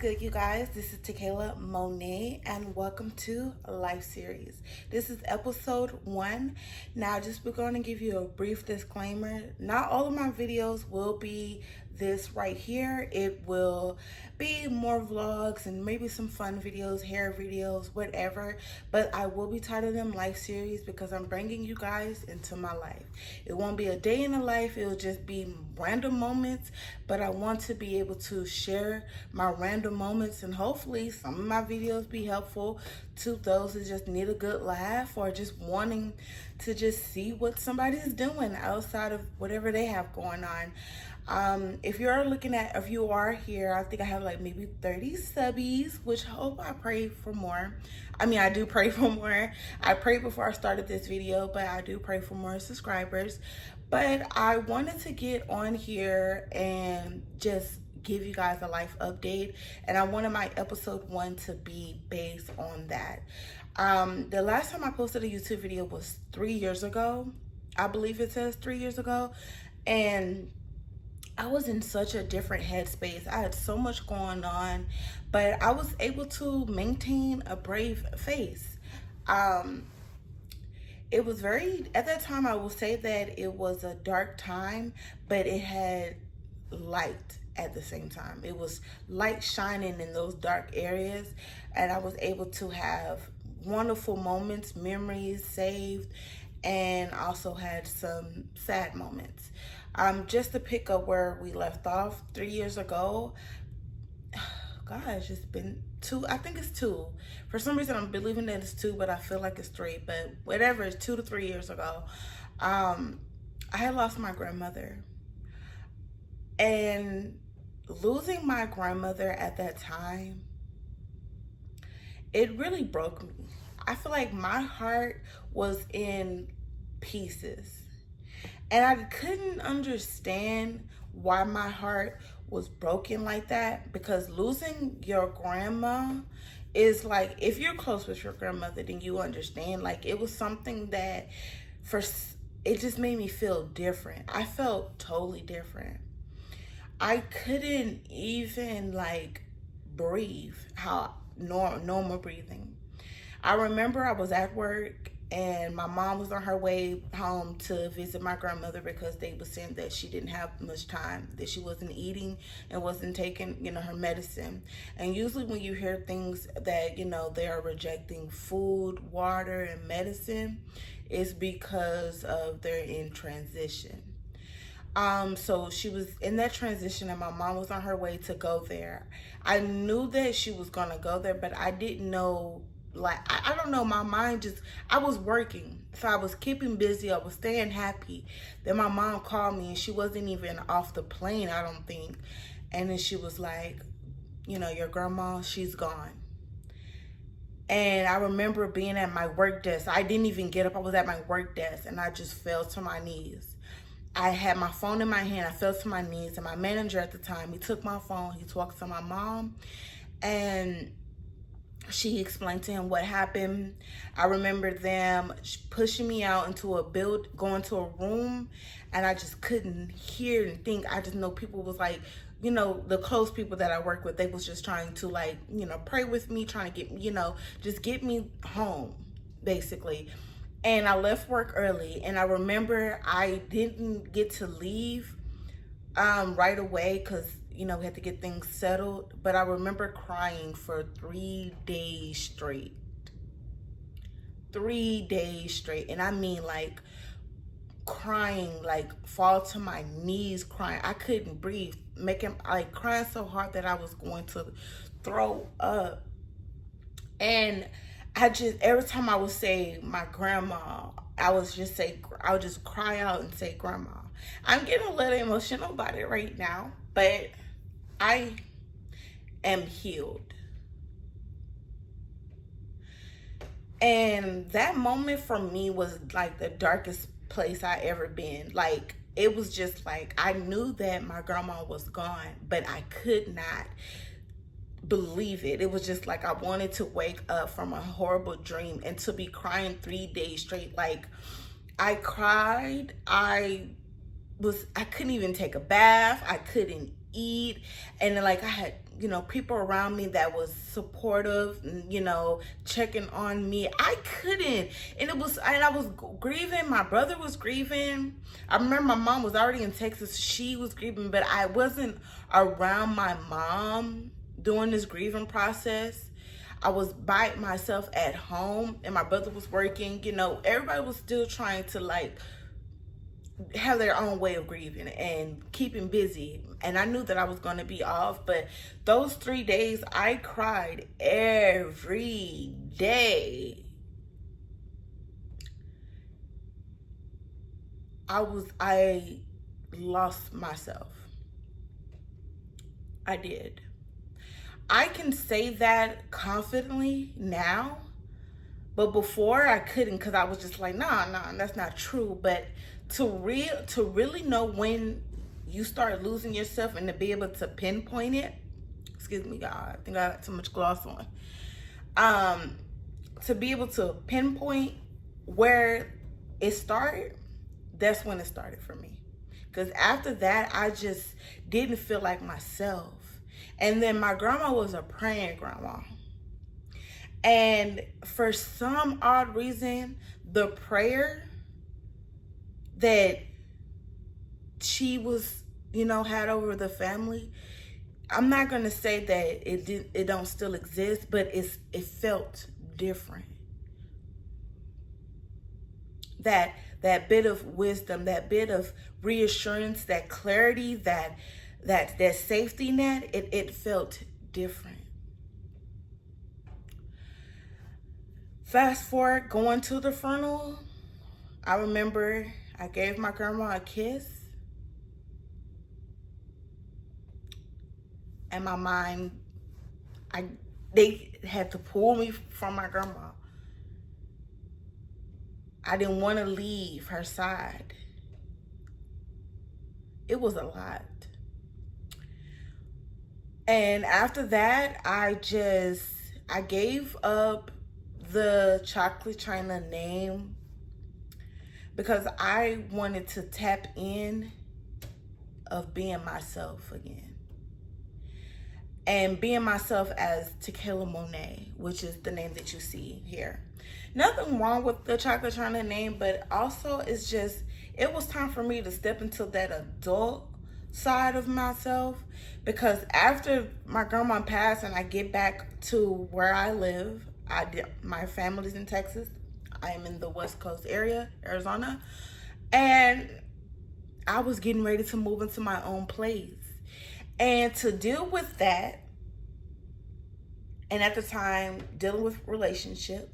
good, you guys? This is Tequila Monet, and welcome to Life Series. This is episode 1. Now, we're going to give you a brief disclaimer. Not all of my videos will be this right here. It will be more vlogs and maybe some fun videos, hair videos, whatever. But I will be titling them Life Series because I'm bringing you guys into my life. It won't be a day in the life. It'll just be random moments. But I want to be able to share my random moments, and hopefully some of my videos be helpful to those that just need a good laugh or just wanting to just see what somebody's doing outside of whatever they have going on. If you are here, I think I have like maybe 30 subbies, which I pray for more. I do pray for more. I prayed before I started this video, but I do pray for more subscribers. But I wanted to get on here and just give you guys a life update, and I wanted my episode 1 to be based on that. The last time I posted a YouTube video was 3 years ago. I believe it says 3 years ago, and I was in such a different headspace. I had so much going on, but I was able to maintain a brave face. It was at that time, I will say that it was a dark time, but it had light at the same time. It was light shining in those dark areas, and I was able to have wonderful moments, memories saved, and also had some sad moments. Just to pick up where we left off 3 years ago, gosh, it's been 2, I think it's 2. For some reason, I'm believing that it's 2, but I feel like it's 3, but whatever, it's 2 to 3 years ago. I had lost my grandmother, and losing my grandmother at that time, it really broke me. I feel like my heart was in pieces, and I couldn't understand why my heart was broken like that, because losing your grandma is like, if you're close with your grandmother, then you understand. Like, it was something that it just made me feel different. I felt totally different. I couldn't even breathe how normal breathing. I remember I was at work and my mom was on her way home to visit my grandmother because they were saying that she didn't have much time, that she wasn't eating and wasn't taking, her medicine. And usually when you hear things that, they are rejecting food, water, and medicine, it's because of they're in transition. So she was in that transition and my mom was on her way to go there. I knew that she was gonna go there, but I didn't know, I don't know, my mind I was working. So I was keeping busy, I was staying happy. Then my mom called me and she wasn't even off the plane, I don't think. And then she was like, your grandma, she's gone. And I remember being at my work desk. I didn't even get up, I was at my work desk and I just fell to my knees. I had my phone in my hand, I fell to my knees, and my manager at the time, he took my phone, he talked to my mom, and she explained to him what happened. I remember them pushing me out into going to a room, and I just couldn't hear and think. I just know people was like, the close people that I work with, they was just trying to pray with me, trying to get, just get me home, basically. And I left work early, and I remember I didn't get to leave right away because, we had to get things settled. But I remember crying for 3 days straight. 3 days straight. And I mean crying, fall to my knees crying. I couldn't breathe, crying so hard that I was going to throw up. And every time I would say my grandma, I would just cry out and say grandma. I'm getting a little emotional about it right now, but I am healed. And that moment for me was the darkest place I ever been. It was just I knew that my grandma was gone, but I could not believe it. It was just I wanted to wake up from a horrible dream and to be crying 3 days straight. I cried. I couldn't even take a bath. I couldn't eat. And then I had people around me that was supportive, checking on me. I couldn't. And I was grieving. My brother was grieving. I remember my mom was already in Texas. She was grieving, but I wasn't around my mom during this grieving process. I was by myself at home, and my brother was working. Everybody was still trying to have their own way of grieving and keeping busy. And I knew that I was going to be off, but those 3 days I cried every day. I lost myself. I did. I can say that confidently now, but before I couldn't, because I was just like, nah, that's not true. But to really know when you start losing yourself and to be able to pinpoint it, excuse me, God, I think I got too much gloss on. To be able to pinpoint where it started, that's when it started for me. Because after that, I just didn't feel like myself. And then my grandma was a praying grandma. And for some odd reason, the prayer that she was, had over the family, I'm not going to say that it don't still exist, but it felt different. That bit of wisdom, that bit of reassurance, that clarity, that safety net, it felt different. Fast forward, going to the funeral, I remember I gave my grandma a kiss. And my mind, they had to pull me from my grandma. I didn't want to leave her side. It was a lot. And after that, I gave up the chocolate China name because I wanted to tap in of being myself again. And being myself as Tequila Monet, which is the name that you see here. Nothing wrong with the chocolate China name, but also it was time for me to step into that adult side of myself, because after my grandma passed and I get back to where I live, my family's in Texas. I am in the West Coast area, Arizona, and I was getting ready to move into my own place. And to deal with that, and at the time, dealing with relationship,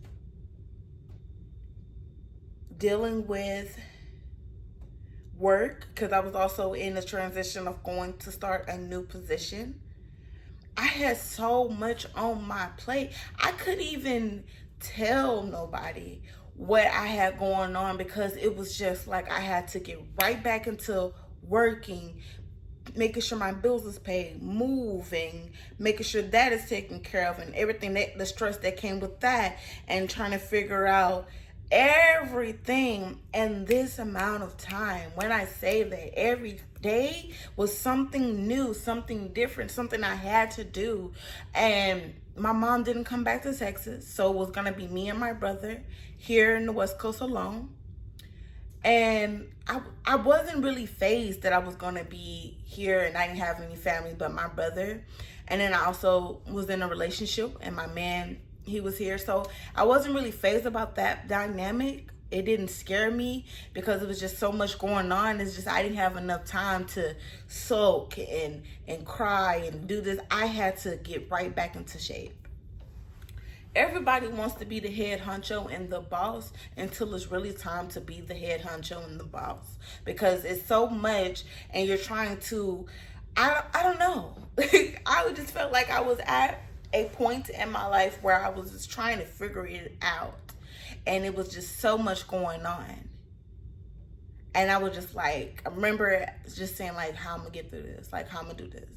dealing with work, because I was also in the transition of going to start a new position. I had so much on my plate. I couldn't even tell nobody what I had going on, because it was just like I had to get right back into working, making sure my bills is paid, moving, making sure that is taken care of, and everything, the stress that came with that, and trying to figure out everything in this amount of time. When I say that every day was something new, something different, something I had to do. And my mom didn't come back to Texas, so it was gonna be me and my brother here in the West Coast alone. And I wasn't really fazed that I was gonna be here and I didn't have any family but my brother. And then I also was in a relationship, and my man, he was here. So I wasn't really fazed about that dynamic. It didn't scare me because it was just so much going on. It's just I didn't have enough time to soak and cry and do this. I had to get right back into shape. Everybody wants to be the head honcho and the boss until it's really time to be the head honcho and the boss, because it's so much and you're trying to, I don't know. I just felt like I was at a point in my life where I was just trying to figure it out, and it was just so much going on. And I was just like, I remember just saying like, how I'm gonna get through this, like how I'm gonna do this.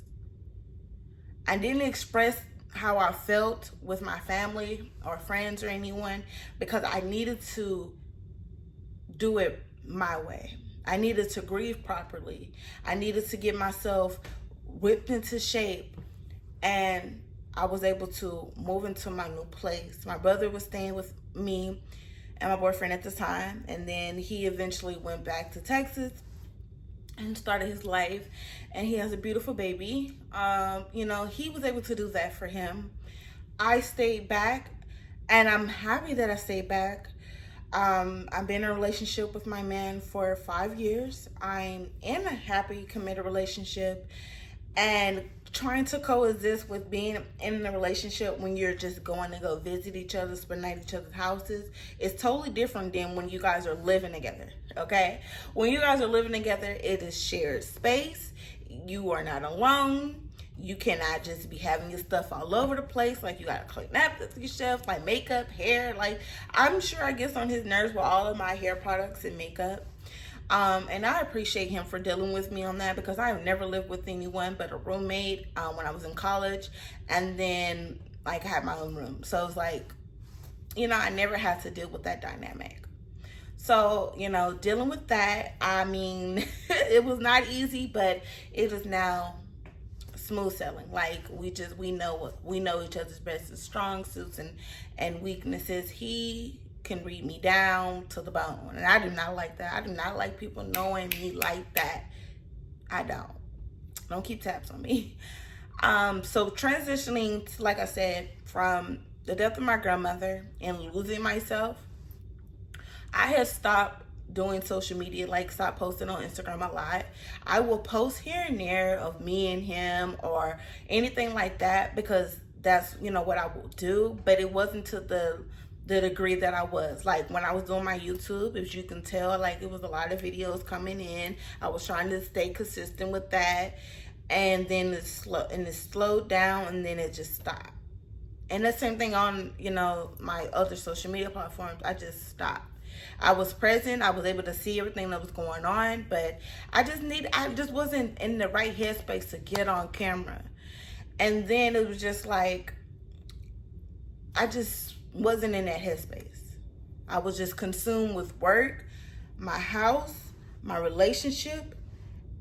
I didn't express how I felt with my family or friends or anyone, because I needed to do it my way. I needed to grieve properly. I needed to get myself whipped into shape and I was able to move into my new place. My brother was staying with me and my boyfriend at the time, and then he eventually went back to Texas and started his life, and he has a beautiful baby. He was able to do that for him. I stayed back, and I'm happy that I stayed back. I've been in a relationship with my man for 5 years. I'm in a happy, committed relationship, and trying to coexist with being in a relationship when you're just going to go visit each other, spend night at each other's houses, is totally different than when you guys are living together. Okay, when you guys are living together, it is shared space. You are not alone. You cannot just be having your stuff all over the place. Like, you gotta clean up your stuff, like makeup, hair. Like, I'm sure I gets on his nerves with all of my hair products and makeup. And I appreciate him for dealing with me on that, because I have never lived with anyone but a roommate when I was in college, and then like I had my own room. So it's like, I never had to deal with that dynamic. So, dealing with that, I mean, it was not easy, but it is now smooth sailing. Like, we know each other's best strong suits and weaknesses. He can read me down to the bone, and I do not like that. I do not like people knowing me like that. I don't keep tabs on me. So transitioning, like I said, from the death of my grandmother and losing myself, I had stopped doing social media, like stop posting on Instagram a lot. I will post here and there of me and him or anything like that, because that's what I will do. But it wasn't to the degree that I was. Like, when I was doing my YouTube, as you can tell, like, it was a lot of videos coming in. I was trying to stay consistent with that, and then it slowed down, and then it just stopped. And the same thing on my other social media platforms. I just stopped. I was present. I was able to see everything that was going on, but I just wasn't in the right headspace to get on camera. And then it was just like, I just wasn't in that headspace. I was just consumed with work, my house, my relationship,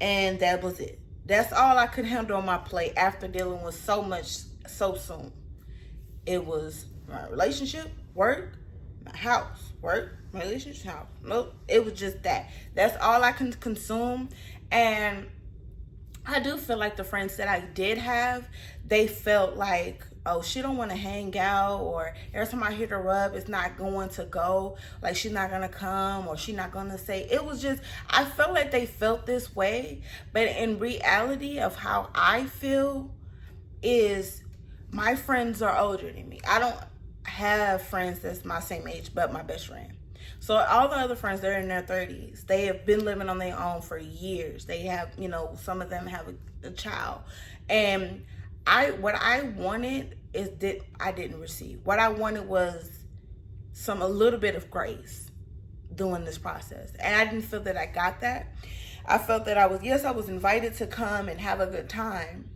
and that was it. That's all I could handle on my plate after dealing with so much so soon. It was my relationship, work, my house, work, my relationship, house. Nope, it was just that. That's all I can consume. And I do feel like the friends that I did have, they felt like, oh, she don't want to hang out, or every time I hit her up, it's not going to go, like she's not going to come, or she's not going to say. It was just, I felt like they felt this way. But in reality of how I feel is, my friends are older than me. I don't have friends that's my same age but my best friend. So all the other friends, they're in their 30s. They have been living on their own for years. They have, some of them have a child. And what I wanted is that I didn't receive. What I wanted was a little bit of grace during this process. And I didn't feel that I got that. I felt that I was invited to come and have a good time.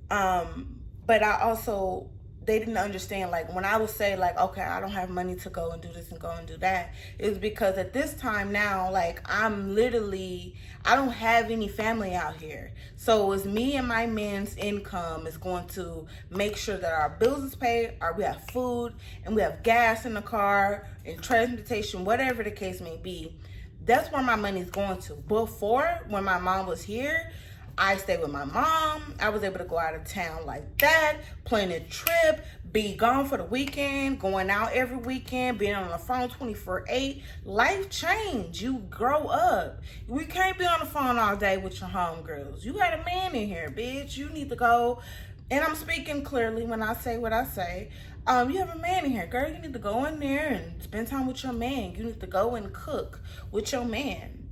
But I also, they didn't understand, like, when I would say, like, okay, I don't have money to go and do this and go and do that, it's because at this time now, like, I don't have any family out here. So it's me and my man's income is going to make sure that our bills is paid, or we have food, and we have gas in the car, and transportation, whatever the case may be. That's where my money's going to. Before, when my mom was here, I stayed with my mom. I was able to go out of town like that, plan a trip, be gone for the weekend, going out every weekend, being on the phone 24/8. Life changed. You grow up. We can't be on the phone all day with your homegirls. You got a man in here, bitch. You need to go. And I'm speaking clearly when I say what I say. You have a man in here, girl. You need to go in there and spend time with your man. You need to go and cook with your man.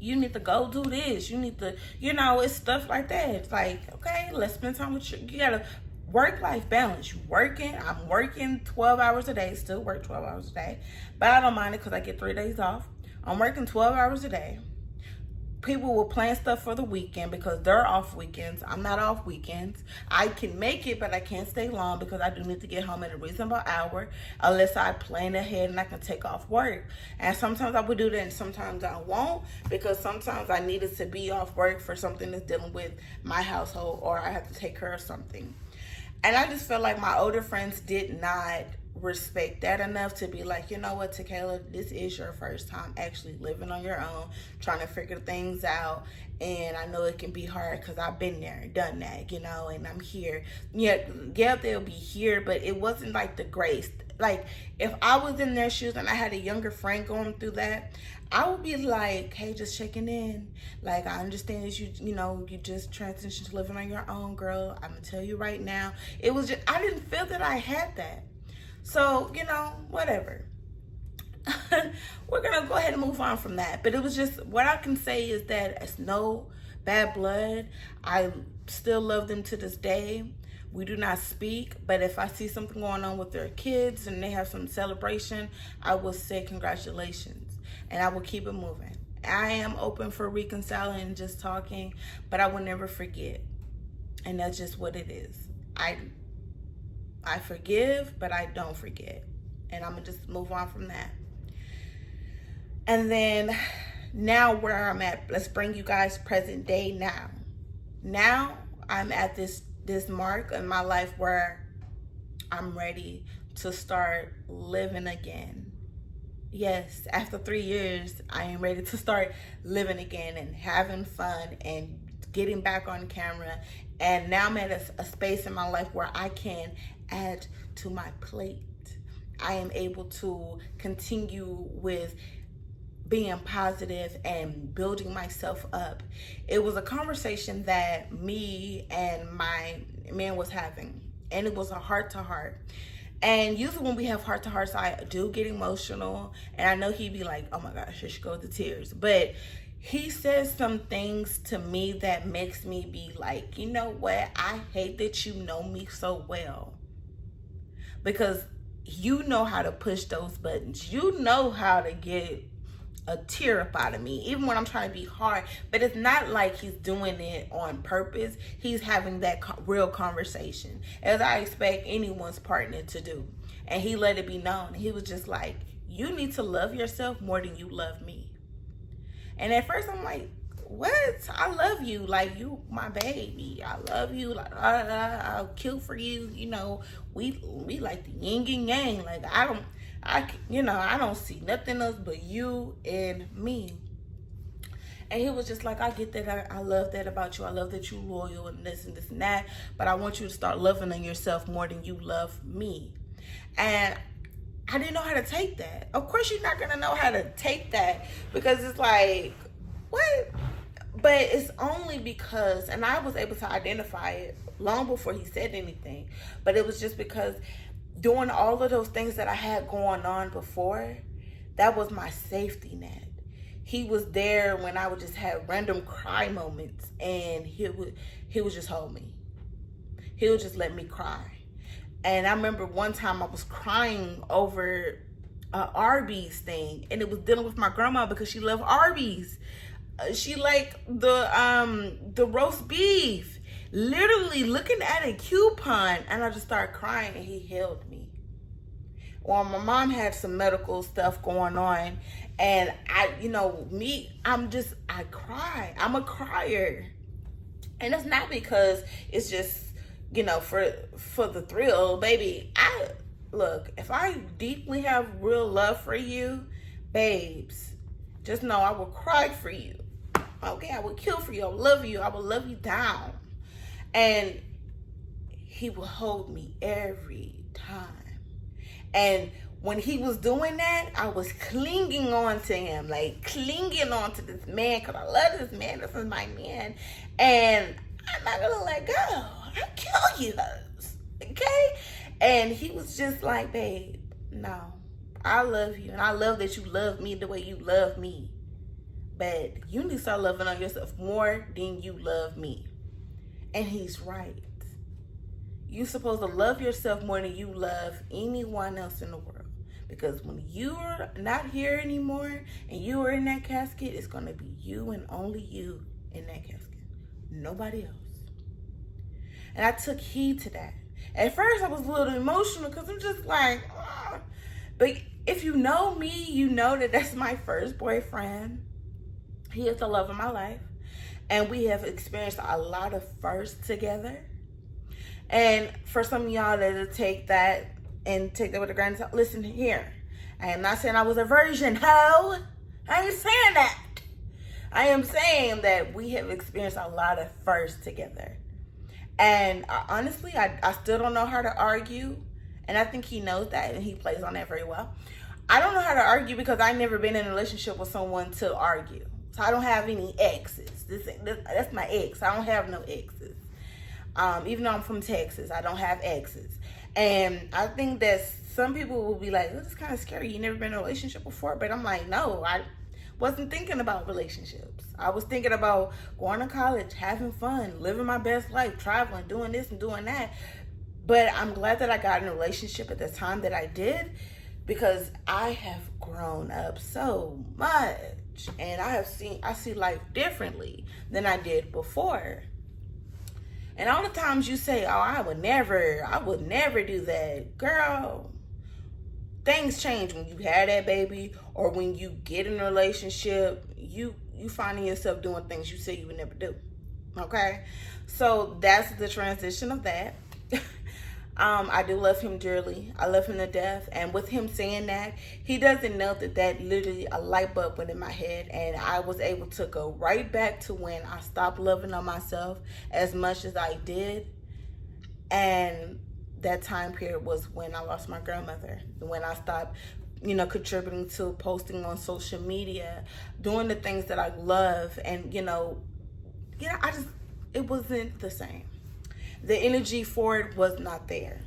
You need to go do this. You need to, it's stuff like that. It's like, okay, let's spend time with you got to work-life balance. You working. I'm working 12 hours a day. Still work 12 hours a day. But I don't mind it because I get 3 days off. I'm working 12 hours a day. people will plan stuff for the weekend because they're off weekends. I'm not off weekends. I can make it, but I can't stay long because I do need to get home at a reasonable hour unless I plan ahead and I can take off work. And sometimes I would do that and sometimes I won't, because sometimes I needed to be off work for something that's dealing with my household, or I have to take care of something. And I just felt like my older friends did not respect that enough to be like, you know what, Takayla, this is your first time actually living on your own, trying to figure things out. And I know it can be hard because I've been there, done that, you know, and I'm here. Yeah, they'll be here, but it wasn't like the grace. Like, if I was in their shoes and I had a younger friend going through that, I would be like, hey, just checking in. Like, I understand that you just transitioned to living on your own, girl. I'm going to tell you right now. It was just, I didn't feel that I had that. So, whatever. We're going to go ahead and move on from that. But it was just, what I can say is that it's no bad blood. I still love them to this day. We do not speak, but if I see something going on with their kids and they have some celebration, I will say congratulations, and I will keep it moving. I am open for reconciling and just talking, but I will never forget. And that's just what it is. I forgive, but I don't forget. And I'm going to just move on from that. And then now where I'm at, let's bring you guys present day now. Now I'm at this mark in my life where I'm ready to start living again. Yes, after 3 years, I am ready to start living again and having fun and getting back on camera. And now I'm at a space in my life where I can add to my plate. I am able to continue with being positive and building myself up. It was a conversation that me and my man was having, and it was a heart to heart. And usually when we have heart to hearts, I do get emotional, and I know he'd be like, oh my gosh, here she goes to tears. But he says some things to me that makes me be like, you know what? I hate that you know me so well, because you know how to push those buttons. You know how to get a tear up out of me, even when I'm trying to be hard. But it's not like he's doing it on purpose. He's having that real conversation, as I expect anyone's partner to do. And he let it be known. He was just like, you need to love yourself more than you love me. And at first I'm like, what? I love you. Like, you my baby. I love you. Like, I'll kill for you. We like the yin and yang. Like, I don't see nothing else but you and me. And he was just like, I get that. I love that about you. I love that you're loyal and this and this and that. But I want you to start loving on yourself more than you love me. And I didn't know how to take that. Of course, you're not going to know how to take that, because it's like, what? But it's only because, and I was able to identify it long before he said anything. But it was just because doing all of those things that I had going on before, that was my safety net. He was there when I would just have random cry moments, and he would just hold me. He would just let me cry. And I remember one time I was crying over a Arby's thing, and it was dealing with my grandma because she loved Arby's. She liked the roast beef. Literally looking at a coupon, and I just started crying, and he held me. Well, my mom had some medical stuff going on, and I cry. I'm a crier. And it's not because it's just, for the thrill, baby. Look, if I deeply have real love for you, babes, just know I will cry for you. Okay, I will kill for you. I will love you. I will love you down. And he will hold me every time. And when he was doing that, I was clinging on to him, like clinging on to this man, because I love this man. This is my man. And I'm not going to let go. I'll kill you, okay? And he was just like, babe, no, I love you. And I love that you love me the way you love me. But you need to start loving on yourself more than you love me. And he's right. You're supposed to love yourself more than you love anyone else in the world. Because when you're not here anymore and you are in that casket, it's going to be you and only you in that casket. Nobody else. And I took heed to that. At first, I was a little emotional because I'm just like, ah. But if you know me, you know that that's my first boyfriend. He is the love of my life. And we have experienced a lot of firsts together. And for some of y'all that take that and take that with a grain of salt, listen here. I am not saying I was a virgin, ho. I ain't saying that. I am saying that we have experienced a lot of firsts together. And honestly, I still don't know how to argue. And I think he knows that and he plays on that very well. I don't know how to argue because I've never been in a relationship with someone to argue. So I don't have any exes. That's my ex. I don't have no exes. Even though I'm from Texas, I don't have exes. And I think that some people will be like, this is kind of scary. You never been in a relationship before. But I'm like, no, I wasn't thinking about relationships. I was thinking about going to college, having fun, living my best life, traveling, doing this and doing that. But I'm glad that I got in a relationship at the time that I did, because I have grown up so much and I see life differently than I did before. And all the times you say, oh, I would never do that. Girl, things change when you have that baby or when you get in a relationship. You finding yourself doing things you say you would never do. Okay? So that's the transition of that. I do love him dearly. I love him to death. And with him saying that, he doesn't know that literally a light bulb went in my head. And I was able to go right back to when I stopped loving on myself as much as I did. And that time period was when I lost my grandmother. When I stopped, contributing to posting on social media, doing the things that I love. And, it wasn't the same. The energy for it was not there.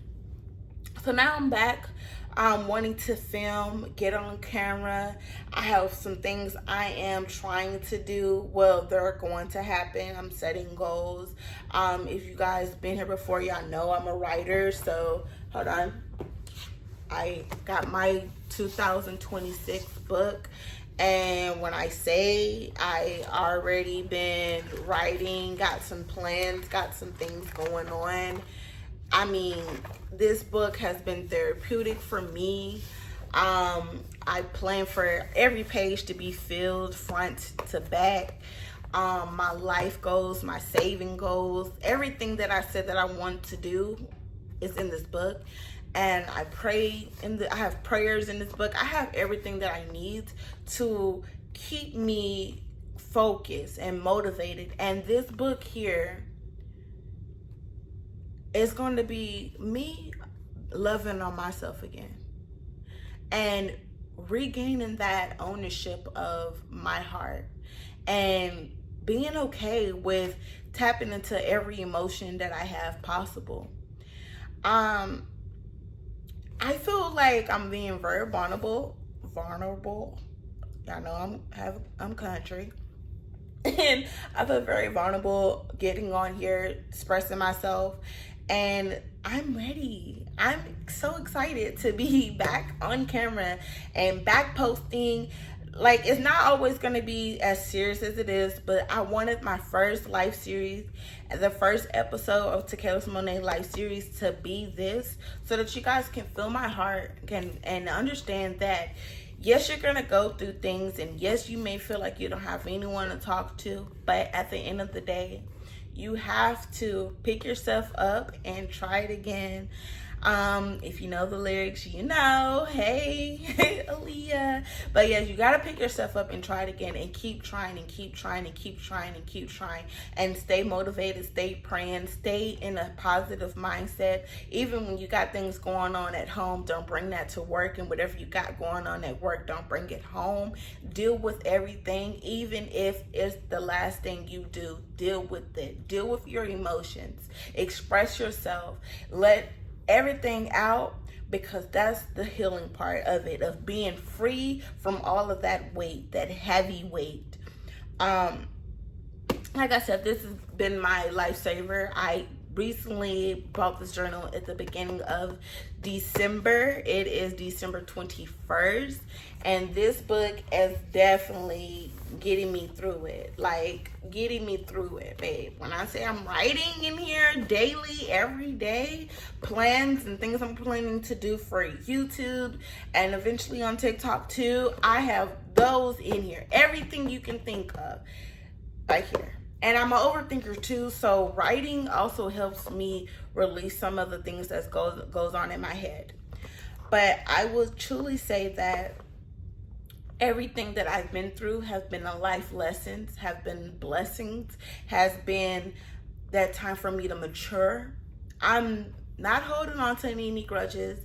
So now I'm back wanting to film, get on camera. I have some things I am trying to do. Well, they're going to happen. I'm setting goals. If you guys been here before, y'all know I'm a writer. So hold on. I got my 2026 book. And when I say I already been writing, got some plans, got some things going on. I mean, this book has been therapeutic for me. I plan for every page to be filled front to back. My life goals, my saving goals, everything that I said that I want to do is in this book. And I I have prayers in this book. I have everything that I need to keep me focused and motivated. And this book here is going to be me loving on myself again and regaining that ownership of my heart and being okay with tapping into every emotion that I have possible. I feel like I'm being very vulnerable. Y'all know I'm country. And I feel very vulnerable getting on here, expressing myself. And I'm ready. I'm so excited to be back on camera and back posting. Like, it's not always going to be as serious as it is, but I wanted my first life series, the first episode of Tequila Monet life series to be this, so that you guys can feel my heart and understand that, yes, you're going to go through things, and yes, you may feel like you don't have anyone to talk to, but at the end of the day, you have to pick yourself up and try it again. If you know the lyrics, you know, hey, Aaliyah. But yes, you gotta pick yourself up and try it again and keep trying and keep trying and keep trying and keep trying and stay motivated, stay praying, stay in a positive mindset. Even when you got things going on at home, don't bring that to work, and whatever you got going on at work, don't bring it home. Deal with everything, even if it's the last thing you do. Deal with it. Deal with your emotions. Express yourself. Let everything out, because that's the healing part of it, of being free from all of that weight, that heavy weight. Like I said, this has been my lifesaver. I recently bought this journal at the beginning of December. It is December 21st, and this book is definitely getting me through it. Like, getting me through it, babe. When I say I'm writing in here daily, every day, plans and things I'm planning to do for YouTube and eventually on TikTok too, I have those in here. Everything you can think of right here. And I'm an overthinker too, so writing also helps me release some of the things that goes on in my head. But I will truly say that everything that I've been through has been a life lessons, have been blessings, has been that time for me to mature. I'm not holding on to any grudges.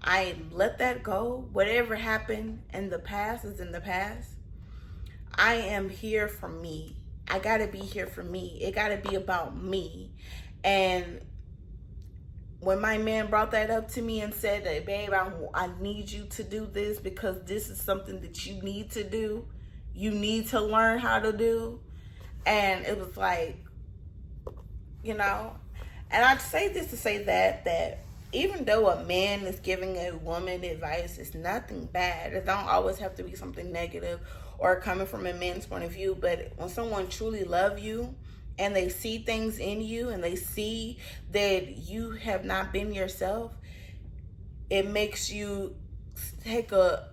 I let that go. Whatever happened in the past is in the past. I am here for me. I gotta be here for me. It gotta be about me. And when my man brought that up to me and said that, babe, I need you to do this because this is something that you need to do. You need to learn how to do. And it was like, you know, and I'd say this to say that even though a man is giving a woman advice, it's nothing bad. It don't always have to be something negative or coming from a man's point of view. But when someone truly loves you and they see things in you and they see that you have not been yourself, it makes you take a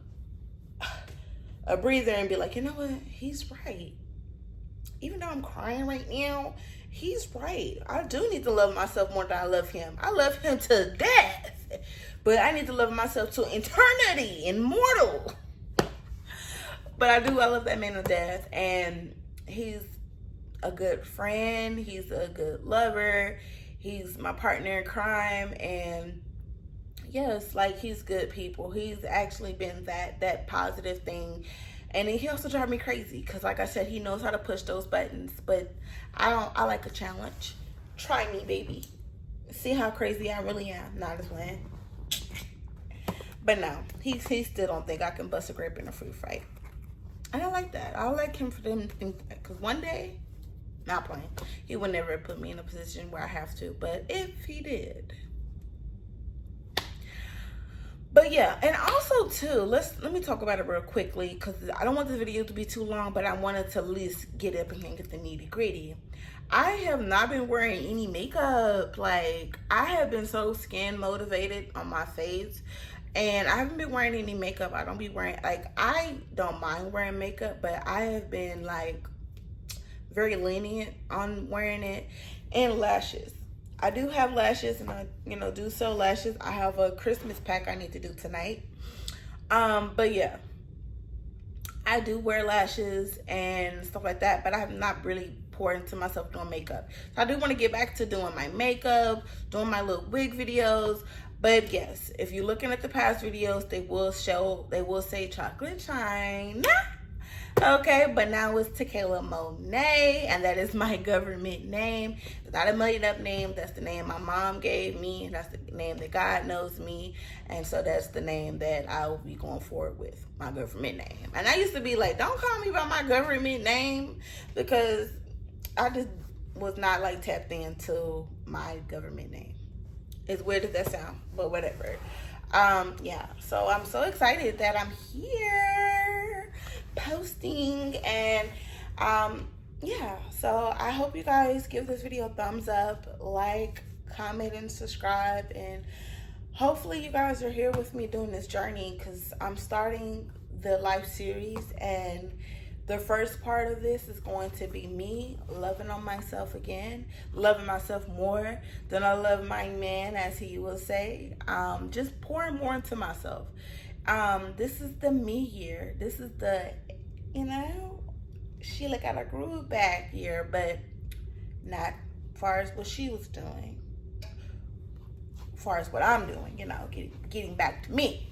breather and be like, you know what? He's right. Even though I'm crying right now, he's right. I do need to love myself more than I love him. I love him to death, but I need to love myself to eternity, immortal. But I love that man to death, and he's a good friend. He's a good lover. He's my partner in crime, and yes, like, he's good people. He's actually been that positive thing. And he also drives me crazy because, like I said, he knows how to push those buttons. But I like a challenge. Try me, baby. See how crazy I really am. Not as playing. But no, he still don't think I can bust a grape in a food fight. I don't like that. I like him for them to think that. Because one day, not playing, he would never put me in a position where I have to. But if he did. But yeah, and also too, let me talk about it real quickly because I don't want this video to be too long, but I wanted to at least get up and get the nitty gritty. I have not been wearing any makeup. Like, I have been so skin motivated on my face, and I haven't been wearing any makeup. I don't be wearing, like, I don't mind wearing makeup, but I have been like very lenient on wearing it. And lashes. I do have lashes, and I, do sell lashes. I have a Christmas pack I need to do tonight. But yeah, I do wear lashes and stuff like that, but I have not really poured into myself doing makeup. So I do want to get back to doing my makeup, doing my little wig videos. But yes, if you're looking at the past videos, they will say chocolate shine. Okay, but now it's Tequila Monet, and that is my government name. It's not a made up name. That's the name my mom gave me, and that's the name that God knows me, and so that's the name that I will be going forward with, my government name. And I used to be like, don't call me by my government name, because I just was not like tapped into my government name. As weird as that sound, but whatever. Yeah, so I'm so excited that I'm here posting, and yeah, so I hope you guys give this video a thumbs up, like, comment, and subscribe, and hopefully you guys are here with me doing this journey, because I'm starting the life series, and the first part of this is going to be me loving on myself again, loving myself more than I love my man, as he will say. Just pouring more into myself. This is the me year. This is the, Sheila got a groove back here, but not as far as what she was doing. As far as what I'm doing, getting back to me.